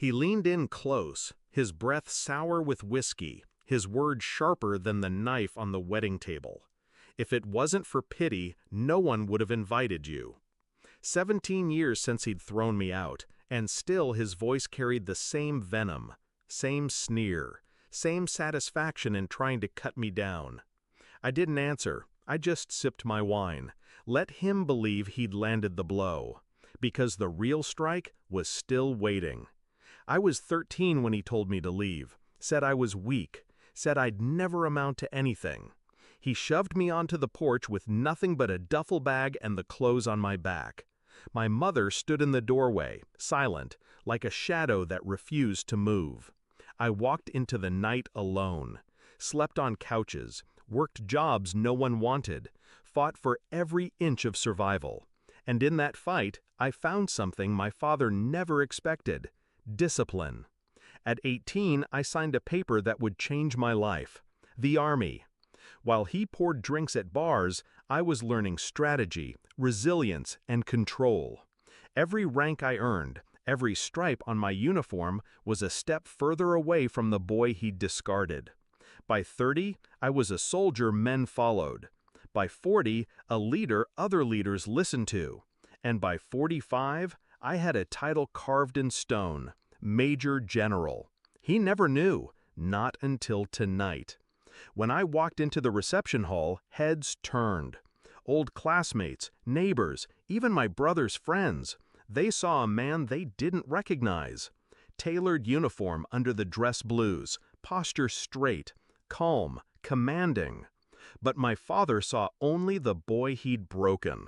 He leaned in close, his breath sour with whiskey, his words sharper than the knife on the wedding table. If it wasn't for pity, no one would have invited you. 17 years since he'd thrown me out, and still his voice carried the same venom, same sneer, same satisfaction in trying to cut me down. I didn't answer, I just sipped my wine. Let him believe he'd landed the blow, because the real strike was still waiting. I was 13 when he told me to leave, said I was weak, said I'd never amount to anything. He shoved me onto the porch with nothing but a duffel bag and the clothes on my back. My mother stood in the doorway, silent, like a shadow that refused to move. I walked into the night alone, slept on couches, worked jobs no one wanted, fought for every inch of survival. And in that fight, I found something my father never expected: discipline. At 18, I signed a paper that would change my life: the Army. While he poured drinks at bars, I was learning strategy, resilience, and control. Every rank I earned, every stripe on my uniform was a step further away from the boy he'd discarded. By 30, I was a soldier men followed. By 40, a leader other leaders listened to. And by 45, I had a title carved in stone: Major General. He never knew, not until tonight. When I walked into the reception hall, heads turned. Old classmates, neighbors, even my brother's friends, they saw a man they didn't recognize. Tailored uniform under the dress blues, posture straight, calm, commanding. But my father saw only the boy he'd broken.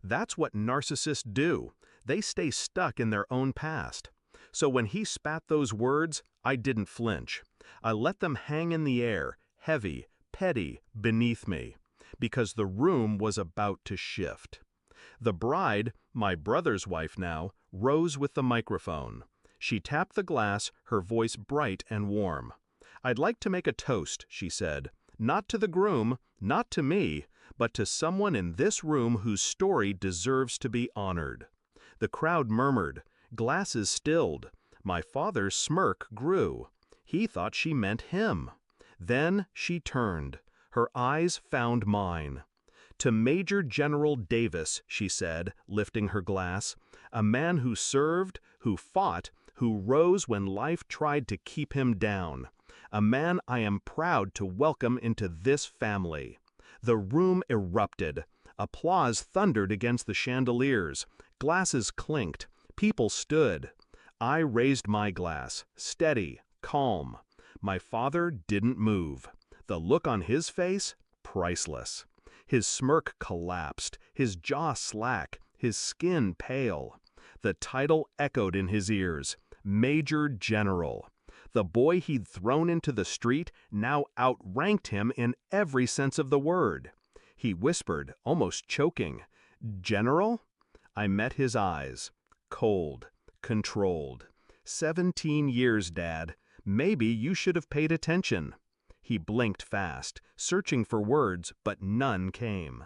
That's what narcissists do. They stay stuck in their own past. So when he spat those words, I didn't flinch. I let them hang in the air, heavy, petty, beneath me, because the room was about to shift. The bride, my brother's wife now, rose with the microphone. She tapped the glass, her voice bright and warm. "I'd like to make a toast," she said. "Not to the groom, not to me, but to someone in this room whose story deserves to be honored." The crowd murmured. Glasses stilled. My father's smirk grew. He thought she meant him. Then she turned. Her eyes found mine. "To Major General Davis," she said, lifting her glass, "a man who served, who fought, who rose when life tried to keep him down. A man I am proud to welcome into this family." The room erupted. Applause thundered against the chandeliers. Glasses clinked. People stood. I raised my glass, steady, calm. My father didn't move. The look on his face, priceless. His smirk collapsed, his jaw slack, his skin pale. The title echoed in his ears: Major General. The boy he'd thrown into the street now outranked him in every sense of the word. He whispered, almost choking, "General?" I met his eyes. Cold, controlled. 17 years, Dad. Maybe you should have paid attention. He blinked fast, searching for words, but none came.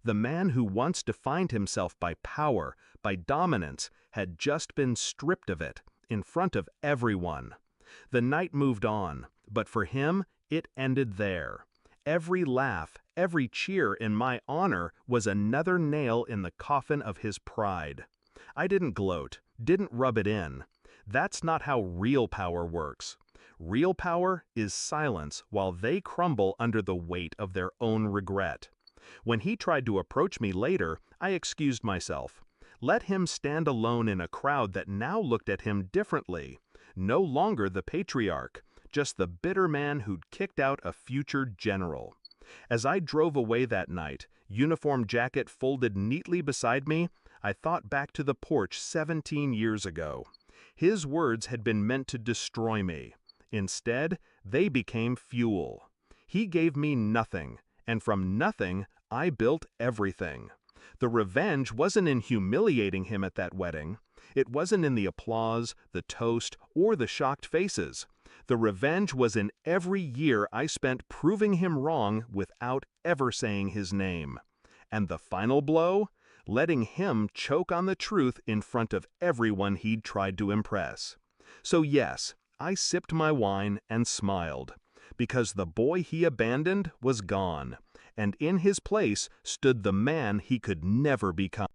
The man who once defined himself by power, by dominance, had just been stripped of it, in front of everyone. The night moved on, but for him, it ended there. Every laugh, every cheer in my honor was another nail in the coffin of his pride. I didn't gloat, didn't rub it in. That's not how real power works. Real power is silence while they crumble under the weight of their own regret. When he tried to approach me later, I excused myself. Let him stand alone in a crowd that now looked at him differently. No longer the patriarch, just the bitter man who'd kicked out a future general. As I drove away that night, uniform jacket folded neatly beside me, I thought back to the porch 17 years ago. His words had been meant to destroy me. Instead, they became fuel. He gave me nothing, and from nothing, I built everything. The revenge wasn't in humiliating him at that wedding. It wasn't in the applause, the toast, or the shocked faces. The revenge was in every year I spent proving him wrong without ever saying his name. And the final blow? Letting him choke on the truth in front of everyone he'd tried to impress. So yes, I sipped my wine and smiled, because the boy he abandoned was gone, and in his place stood the man he could never become.